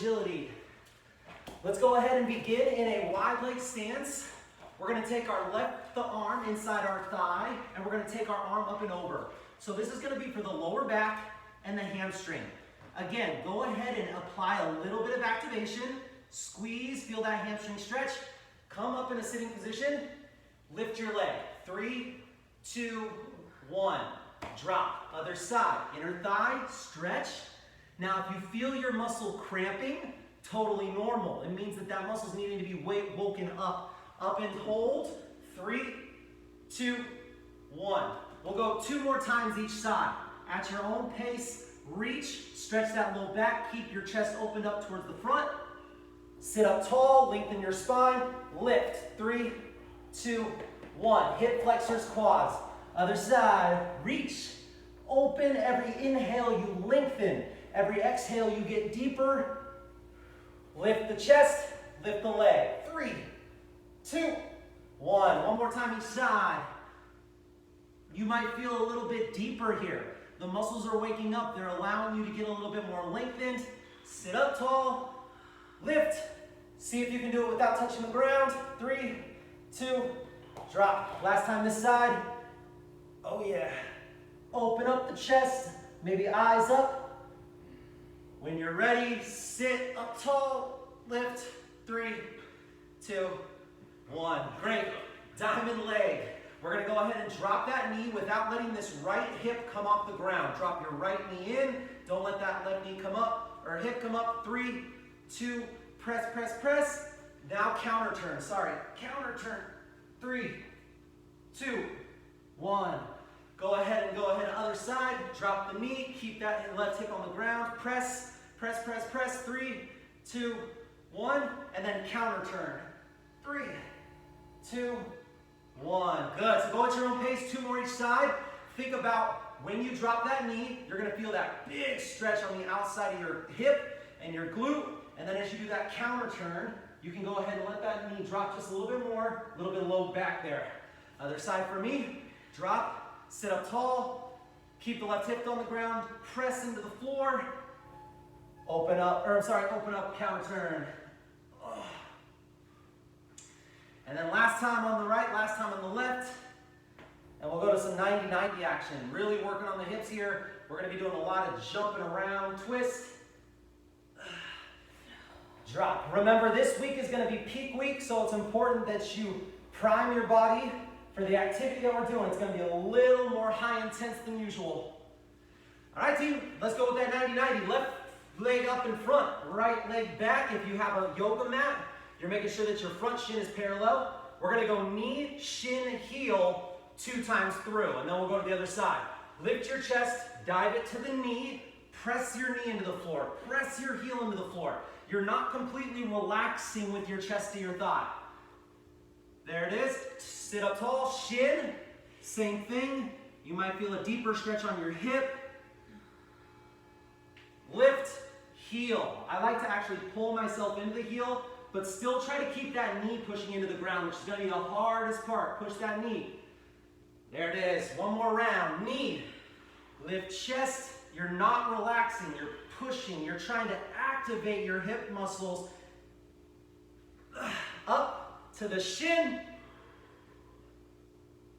agility. Let's go ahead and begin in a wide leg stance. We're going to take our left arm inside our thigh, and we're going to take our arm up and over. So this is going to be for the lower back and the hamstring. Again, go ahead and apply a little bit of activation. Squeeze, feel that hamstring stretch. Come up in a sitting position. Lift your leg. 3, 2, 1. Drop. Other side. Inner thigh, stretch. Now, if you feel your muscle cramping, totally normal. It means that that muscle's needing to be woken up. Up and hold. 3, 2, 1. We'll go 2 more times each side. At your own pace, reach, stretch that low back, keep your chest opened up towards the front. Sit up tall, lengthen your spine, lift. 3, 2, 1. Hip flexors, quads. Other side, reach, open. Every inhale you lengthen. Every exhale you get deeper. Lift the chest, lift the leg. 3, 2, 1. One more time each side. You might feel a little bit deeper here. The muscles are waking up. They're allowing you to get a little bit more lengthened. Sit up tall, lift. See if you can do it without touching the ground. 3, 2, drop. Last time this side. Oh yeah. Open up the chest, maybe eyes up. When you're ready, sit up tall, lift. 3, 2, 1. Great. Diamond leg. We're going to go ahead and drop that knee without letting this right hip come off the ground. Drop your right knee in. Don't let that left knee come up or hip come up. 3, 2, press, press, press. Now counter turn. Sorry, counter turn. 3, 2, 1. Go ahead, other side. Drop the knee. Keep that left hip on the ground. Press, press, press, press. 3, 2, 1. And then counter turn. 3, 2, 1. Good. So go at your own pace. 2 more each side. Think about when you drop that knee, you're going to feel that big stretch on the outside of your hip and your glute. And then as you do that counter turn, you can go ahead and let that knee drop just a little bit more, a little bit low back there. Other side for me. Drop, sit up tall, keep the left hip on the ground, press into the floor. Open up, counter turn. And then last time on the right, last time on the left. And we'll go to some 90-90 action. Really working on the hips here. We're going to be doing a lot of jumping around, twist. Drop. Remember, this week is going to be peak week, so it's important that you prime your body for the activity that we're doing. It's going to be a little more high intense than usual. All right, team, let's go with that 90-90. Left leg up in front, right leg back. If you have a yoga mat, you're making sure that your front shin is parallel. We're going to go knee, shin, heel 2 times through, and then we'll go to the other side. Lift your chest, dive it to the knee, press your knee into the floor, press your heel into the floor. You're not completely relaxing with your chest to your thigh. There it is. Sit up tall, shin, same thing. You might feel a deeper stretch on your hip. Lift, heel. I like to actually pull myself into the heel, but still try to keep that knee pushing into the ground, which is going to be the hardest part. Push that knee. There it is. One more round. Knee. Lift chest. You're not relaxing. You're pushing. You're trying to activate your hip muscles. Up to the shin.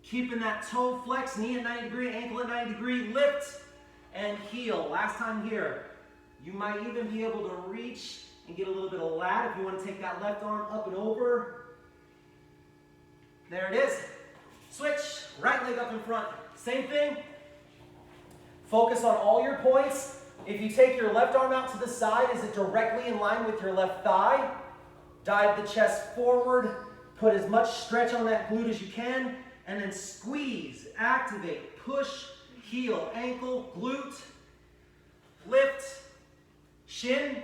Keeping that toe flex. Knee at 90 degree, ankle at 90 degree. Lift and heel. Last time here. You might even be able to reach and get a little bit of lat if you want to take that left arm up and over. There it is. Switch. Right leg up in front. Same thing. Focus on all your points. If you take your left arm out to the side, is it directly in line with your left thigh? Dive the chest forward. Put as much stretch on that glute as you can. And then squeeze, activate, push, heel, ankle, glute. Lift, shin.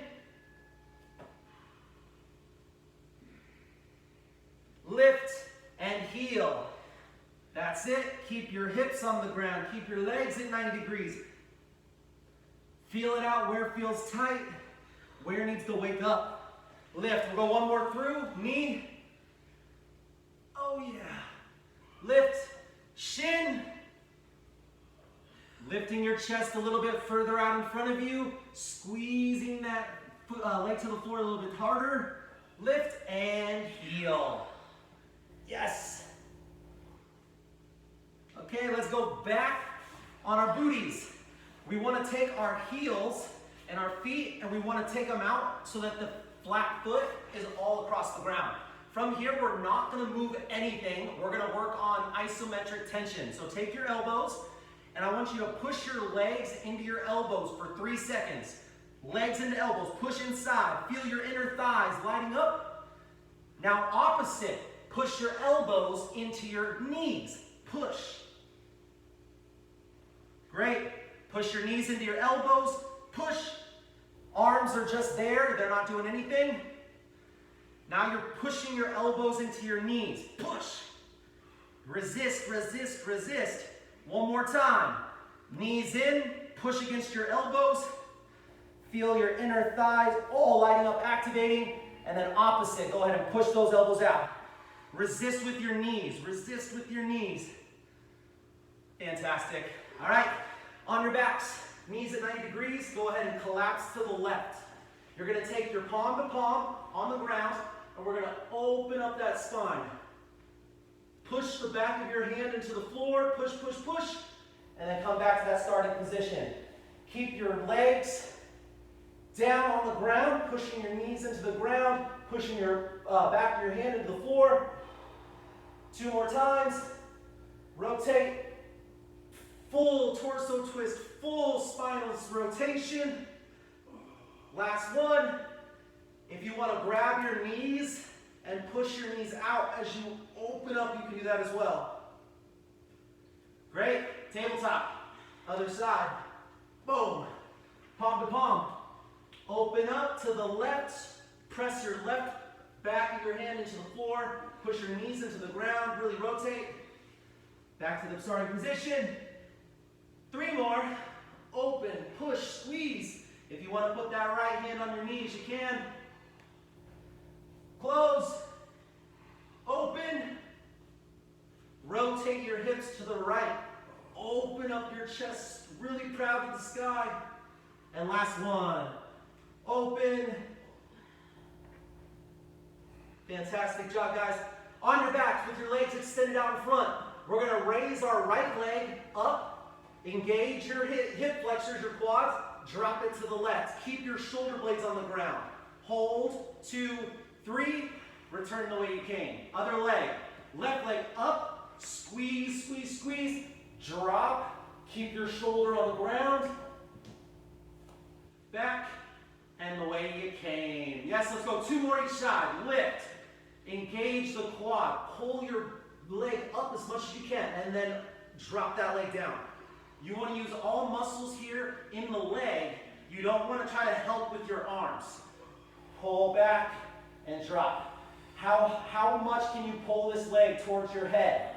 Lift and heel. That's it. Keep your hips on the ground. Keep your legs at 90 degrees. Feel it out where it feels tight, where it needs to wake up. Lift. We'll go one more through. Knee. Oh yeah. Lift. Shin. Lifting your chest a little bit further out in front of you. Squeezing that leg to the floor a little bit harder. Lift and heel. Yes. Okay, let's go back on our booties. We want to take our heels and our feet and we want to take them out so that the flat foot is all across the ground. From here, we're not going to move anything. We're going to work on isometric tension. So take your elbows and I want you to push your legs into your elbows for 3 seconds. Legs into elbows, push inside. Feel your inner thighs lighting up. Now opposite, push your elbows into your knees. Push. Great. Push your knees into your elbows. Push. Arms are just there. They're not doing anything. Now you're pushing your elbows into your knees. Push. Resist, resist, resist. One more time. Knees in. Push against your elbows. Feel your inner thighs all lighting up, activating. And then opposite. Go ahead and push those elbows out. Resist with your knees. Resist with your knees. Fantastic. All right. On your backs. Knees at 90 degrees. Go ahead and collapse to the left. You're going to take your palm to palm on the ground. And we're going to open up that spine. Push the back of your hand into the floor. Push, push, push. And then come back to that starting position. Keep your legs down on the ground, pushing your knees into the ground, pushing your back of your hand into the floor. 2 more times. Rotate. Full torso twist, full spinal rotation. Last one. If you want to grab your knees and push your knees out as you open up, you can do that as well. Great. Tabletop. Other side. Boom. Palm to palm. Open up to the left. Press your left back of your hand into the floor. Push your knees into the ground. Really rotate. Back to the starting position. 3 more. Open, push, squeeze. If you want to put that right hand on your knees, you can. Close. Open. Rotate your hips to the right. Open up your chest, really proud to the sky. And last one. Open. Fantastic job, guys. On your backs with your legs extended out in front. We're going to raise our right leg up. Engage your hip flexors, your quads. Drop it to the left. Keep your shoulder blades on the ground. Hold. 2, 3. Return the way you came. Other leg. Left leg up. Squeeze, squeeze, squeeze. Drop. Keep your shoulder on the ground. Back. And the way you came. Yes, let's go. 2 more each side. Lift. Engage the quad. Pull your leg up as much as you can. And then drop that leg down. You want to use all muscles here in the leg. You don't want to try to help with your arms. Pull back and drop. How much can you pull this leg towards your head?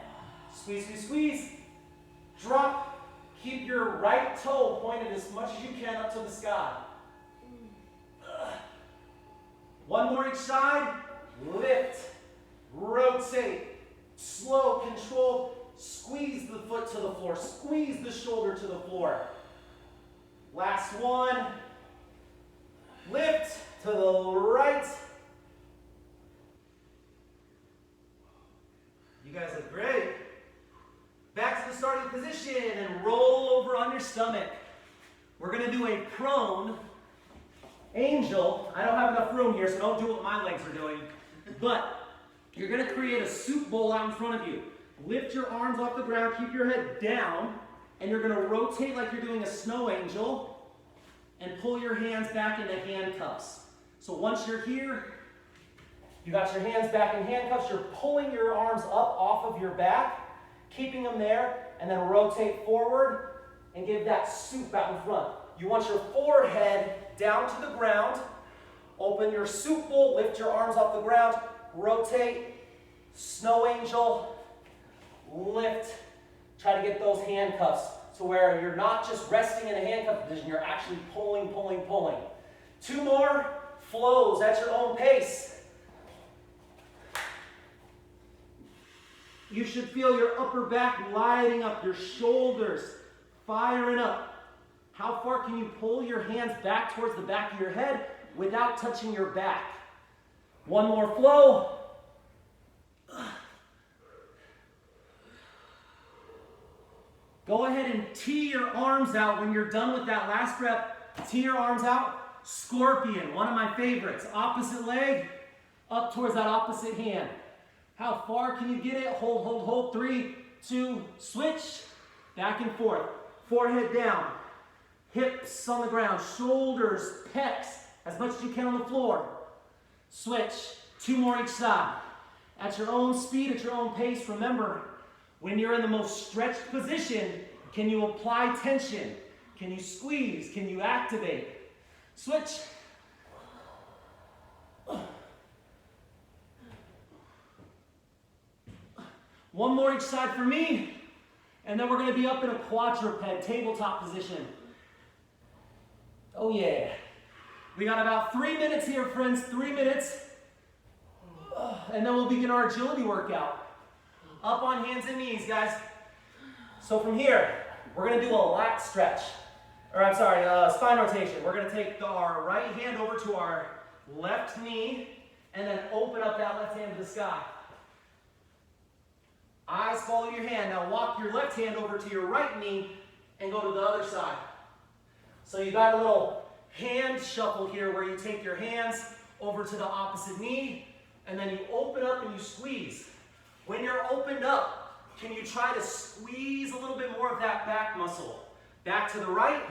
Squeeze, squeeze, squeeze. Drop. Keep your right toe pointed as much as you can up to the sky. 1 more each side. Lift. Rotate. Slow, controlled. Squeeze the foot to the floor. Squeeze the shoulder to the floor. Last one. Lift to the right. You guys look great. Back to the starting position and roll over on your stomach. We're going to do a prone angel. I don't have enough room here, so don't do what my legs are doing. But you're going to create a soup bowl out in front of you. Lift your arms off the ground, keep your head down, and you're going to rotate like you're doing a snow angel and pull your hands back into handcuffs. So once you're here, you got your hands back in handcuffs, you're pulling your arms up off of your back, keeping them there, and then rotate forward and give that soup out in front. You want your forehead down to the ground, open your soup bowl, lift your arms off the ground, rotate, snow angel, lift. Try to get those handcuffs to where you're not just resting in a handcuff position, you're actually pulling, pulling, pulling. 2 more flows at your own pace. You should feel your upper back lighting up, your shoulders firing up. How far can you pull your hands back towards the back of your head? without touching your back. One more flow. Go ahead and tee your arms out when you're done with that last rep. Tee your arms out. Scorpion, one of my favorites. Opposite leg, up towards that opposite hand. How far can you get it? Hold, hold, hold. 3, 2, switch. Back and forth. Forehead down. Hips on the ground. Shoulders, pecs, as much as you can on the floor. Switch. 2 more each side. At your own speed, at your own pace. Remember, when you're in the most stretched position, can you apply tension? Can you squeeze? Can you activate? Switch. One more each side for me. And then we're going to be up in a quadruped, tabletop position. Oh yeah. We got about 3 minutes here, friends. 3 minutes. And then we'll begin our agility workout. Up on hands and knees, guys. So from here, we're going to do a lat stretch. Or I'm sorry, spine rotation. We're going to take our right hand over to our left knee and then open up that left hand to the sky. Eyes follow your hand. Now walk your left hand over to your right knee and go to the other side. So you got a little hand shuffle here where you take your hands over to the opposite knee and then you open up and you squeeze. When you're opened up, can you try to squeeze a little bit more of that back muscle? Back to the right,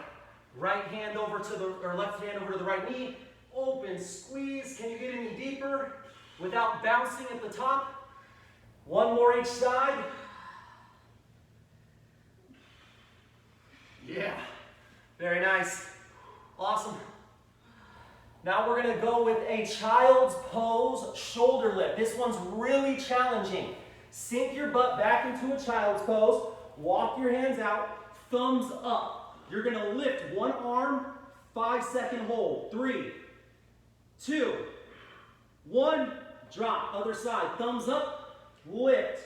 right hand over to the, or left hand over to the right knee, open, squeeze. Can you get any deeper without bouncing at the top? One more each side. Yeah, very nice. Awesome. Now we're going to go with a child's pose shoulder lift. This one's really challenging. Sink your butt back into a child's pose. Walk your hands out. Thumbs up. You're going to lift one arm, 5-second hold. 3, 2, 1. Drop. Other side. Thumbs up. Lift.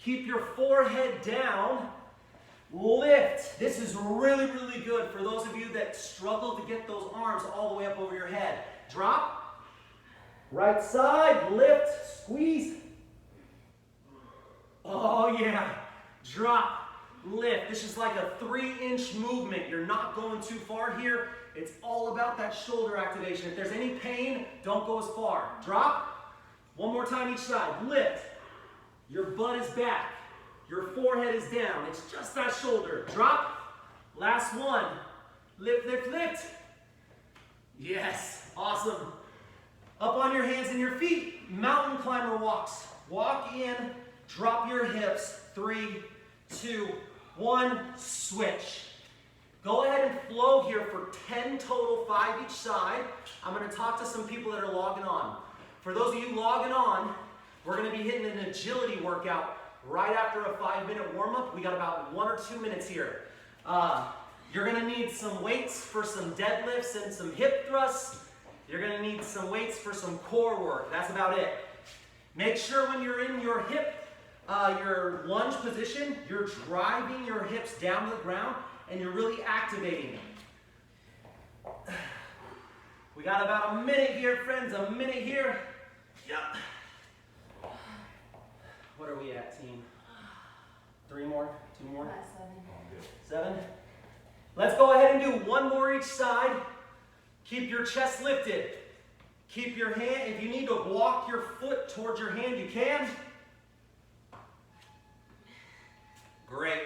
Keep your forehead down. Lift. This is really, really good for those of you that struggle to get those arms all the way up over your head. Drop. Right side. Lift. Squeeze. Oh yeah. Drop. Lift. This is like a 3-inch movement. You're not going too far here. It's all about that shoulder activation. If there's any pain, don't go as far. Drop. One more time each side. Lift. Your butt is back. Your forehead is down. It's just that shoulder. Drop. Last one. Lift, lift, lift. Yes. Awesome. Up on your hands and your feet. Mountain climber walks. Walk in. Drop your hips. 3, 2, 1. Switch. Go ahead and flow here for 10 total, 5 each side. I'm going to talk to some people that are logging on. For those of you logging on, we're going to be hitting an agility workout right after a 5-minute warm-up. We got about 1 or 2 minutes here. You're going to need some weights for some deadlifts and some hip thrusts. You're going to need some weights for some core work. That's about it. Make sure when you're in your hip, your lunge position, you're driving your hips down to the ground and you're really activating them. We got about a minute here, friends. A minute here. Yep. What are we at, team? 3 more? 2 more? 7. Let's go ahead and do 1 more each side. Keep your chest lifted. Keep your hand, if you need to walk your foot towards your hand, you can. Great.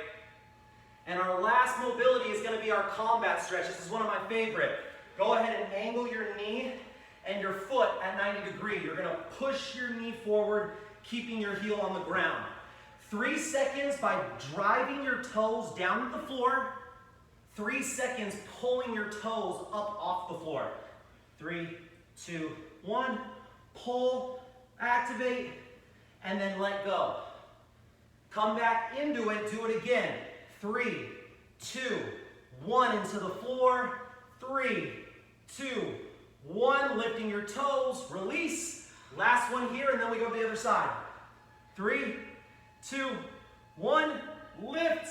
And our last mobility is going to be our combat stretch. This is one of my favorite. Go ahead and angle your knee and your foot at 90 degrees. You're going to push your knee forward, keeping your heel on the ground. 3 seconds by driving your toes down to the floor. 3 seconds pulling your toes up off the floor. 3, 2, 1. Pull, activate, and then let go. Come back into it, do it again. 3, 2, 1, into the floor. 3, 2, 1, lifting your toes, release. Last one here, and then we go to the other side. 3, 2, 1, lift.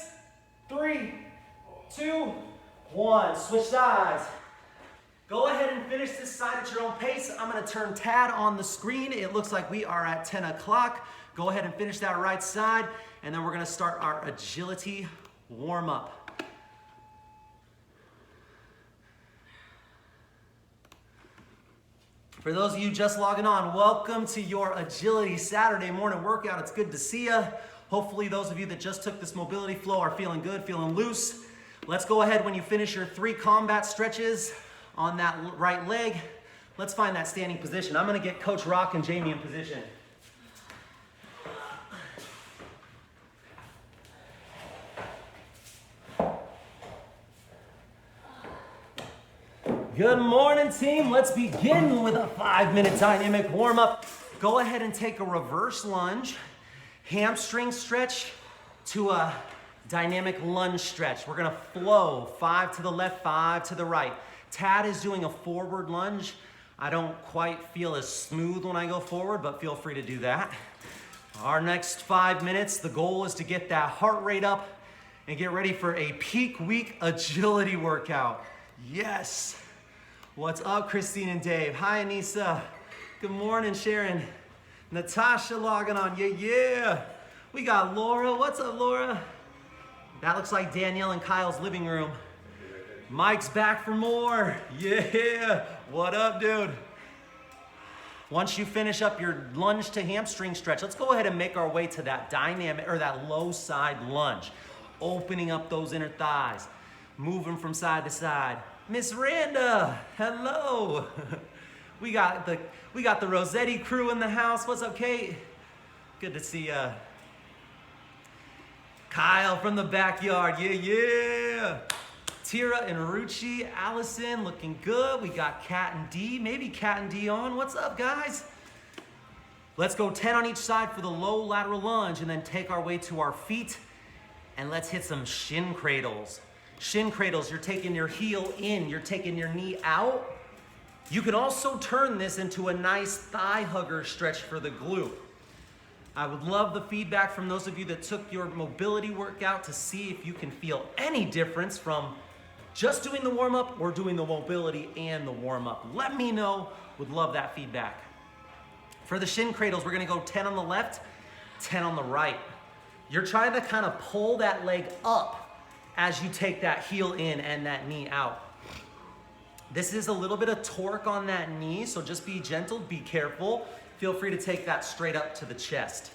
3, 2, 1. Switch sides. Go ahead and finish this side at your own pace. I'm gonna turn Tad on the screen. It looks like we are at 10 o'clock. Go ahead and finish that right side, and then we're gonna start our agility warm-up. For those of you just logging on, welcome to your Agility Saturday morning workout. It's good to see you. Hopefully those of you that just took this mobility flow are feeling good, feeling loose. Let's go ahead when you finish your 3 combat stretches on that right leg. Let's find that standing position. I'm gonna get Coach Rock and Jamie in position. Good morning, team. Let's begin with a 5-minute dynamic warm-up. Go ahead and take a reverse lunge, hamstring stretch to a dynamic lunge stretch. We're gonna flow 5 to the left, 5 to the right. Tad is doing a forward lunge. I don't quite feel as smooth when I go forward, but feel free to do that. Our next 5 minutes, the goal is to get that heart rate up and get ready for a peak week agility workout. Yes. What's up, Christine and Dave? Hi, Anissa. Good morning, Sharon. Natasha logging on. Yeah. We got Laura. What's up, Laura? That looks like Danielle and Kyle's living room. Mike's back for more. Yeah. What up, dude? Once you finish up your lunge to hamstring stretch, let's go ahead and make our way to that dynamic or that low side lunge. Opening up those inner thighs, moving from side to side. Miss Randa, hello. We got the Rossetti crew in the house. What's up, Kate? Good to see ya. Kyle from the backyard. Yeah. Tira and Ruchi, Allison, looking good. We got Kat and D, maybe Kat and D on. What's up, guys? Let's go 10 on each side for the low lateral lunge and then take our way to our feet and let's hit some shin cradles. Shin cradles, you're taking your heel in, you're taking your knee out. You can also turn this into a nice thigh hugger stretch for the glute. I would love the feedback from those of you that took your mobility workout to see if you can feel any difference from just doing the warm-up or doing the mobility and the warm-up. Let me know, would love that feedback. For the shin cradles, we're gonna go 10 on the left, 10 on the right. You're trying to kind of pull that leg up as you take that heel in and that knee out. This is a little bit of torque on that knee, so just be gentle, be careful. Feel free to take that straight up to the chest.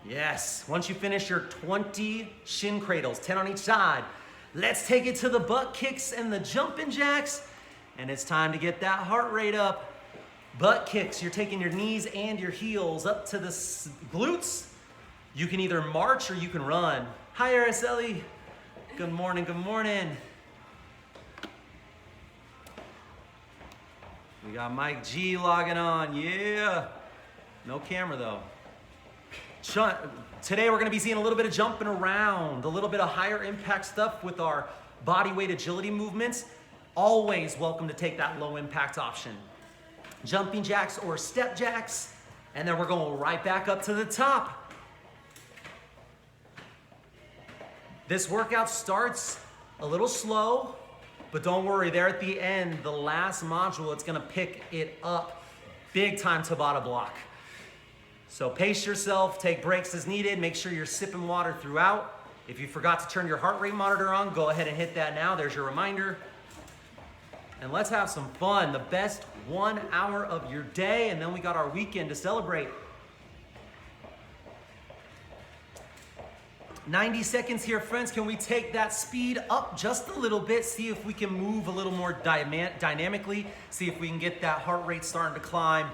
Yes, once you finish your 20 shin cradles, 10 on each side, let's take it to the butt kicks and the jumping jacks, and it's time to get that heart rate up. Butt kicks, you're taking your knees and your heels up to the glutes. You can either march or you can run. Hi, Araceli. Good morning, good morning. We got Mike G logging on, yeah. No camera though. Today we're gonna be seeing a little bit of jumping around, a little bit of higher impact stuff with our body weight agility movements. Always welcome to take that low impact option. Jumping jacks or step jacks, and then we're going right back up to the top. This workout starts a little slow, but don't worry, there at the end, the last module, it's gonna pick it up big time Tabata block. So pace yourself, take breaks as needed, make sure you're sipping water throughout. If you forgot to turn your heart rate monitor on, go ahead and hit that now, there's your reminder. And let's have some fun, the best 1 hour of your day, and then we got our weekend to celebrate. 90 seconds here, friends. Can we take that speed up just a little bit? See if we can move a little more dynamically. See if we can get that heart rate starting to climb.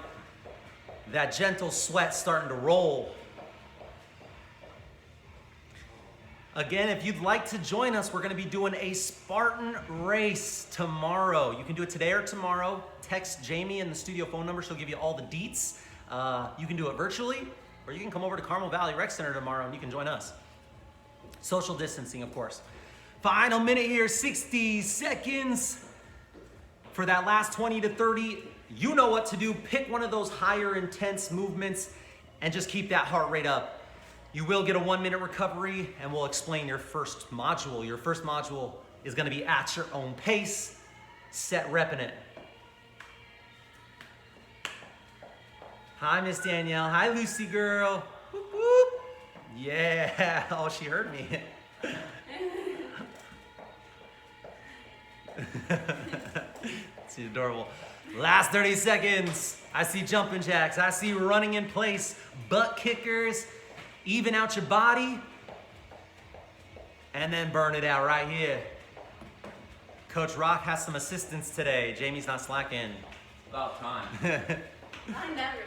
That gentle sweat starting to roll. Again, if you'd like to join us, we're gonna be doing a Spartan race tomorrow. You can do it today or tomorrow. Text Jamie and the studio phone number. She'll give you all the deets. You can do it virtually, or you can come over to Carmel Valley Rec Center tomorrow and you can join us. Social distancing, of course. Final minute here, 60 seconds. For that last 20 to 30, you know what to do. Pick one of those higher intense movements and just keep that heart rate up. You will get a 1 minute recovery and we'll explain your first module. Your first module is gonna be at your own pace. set repping it. Hi, Miss Danielle. Hi, Lucy girl. Whoop, whoop. Yeah. Oh, she heard me. She's adorable. Last 30 seconds. I see jumping jacks. I see running in place, butt kickers. Even out your body. And then burn it out right here. Coach Rock has some assistance today. Jamie's not slacking. About time. I never